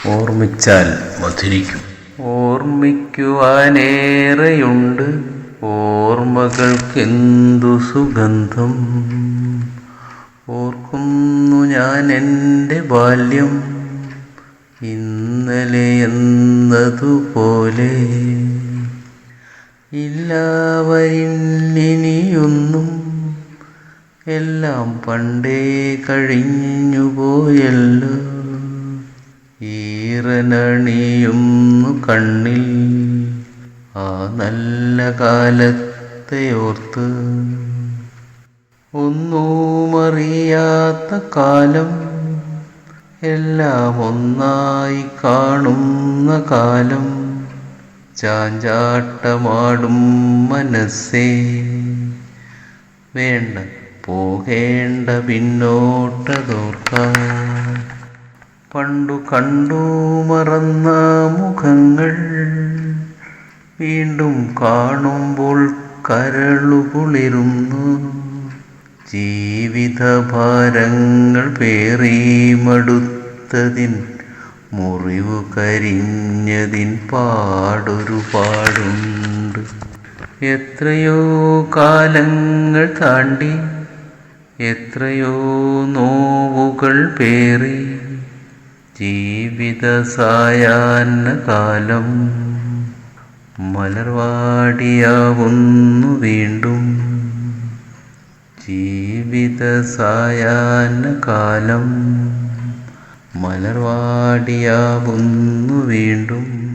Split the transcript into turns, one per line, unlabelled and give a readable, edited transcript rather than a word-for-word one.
ഓർമ്മിച്ചാൽ മധുരിക്കും. ഓർമ്മിക്കുവാനേറെയുണ്ട് ഓർമ്മകൾക്കെന്തു സുഗന്ധം. ഓർക്കുന്നു ഞാൻ എൻ്റെ ബാല്യം ഇന്നലെ എന്നതുപോലെ. ഇല്ലാവരിന്നിനിയൊന്നും എല്ലാം പണ്ടേ കഴിഞ്ഞുപോയല്ലോ. ഈറനണിയുന്നു കണ്ണിൽ ആ നല്ല കാലത്തെ ഓർത്ത്. ഒന്നുമറിയാത്ത കാലം എല്ലാം ഒന്നായി കാണുന്ന കാലം. ചാഞ്ചാട്ടമാടും മനസ്സേ വേണ്ട പോകേണ്ട പിന്നോട്ടതോർക്കാൻ. പണ്ടു കണ്ടു മറന്ന മുഖങ്ങൾ വീണ്ടും കാണുമ്പോൾ കരളുകുളിരുന്നു. ജീവിതഭാരങ്ങൾ പേറി മടുത്തതിൻ മുറിവു കരിഞ്ഞതിൻ പാടൊരുപാടുണ്ട്. എത്രയോ കാലങ്ങൾ താണ്ടി എത്രയോ നോവുകൾ പേറി ജീവിത സായാഹ്ന കാലം മലർവാടിയാവുന്നു വീണ്ടും. ജീവിത സായാഹ്ന കാലം മലർവാടിയാവുന്നു വീണ്ടും.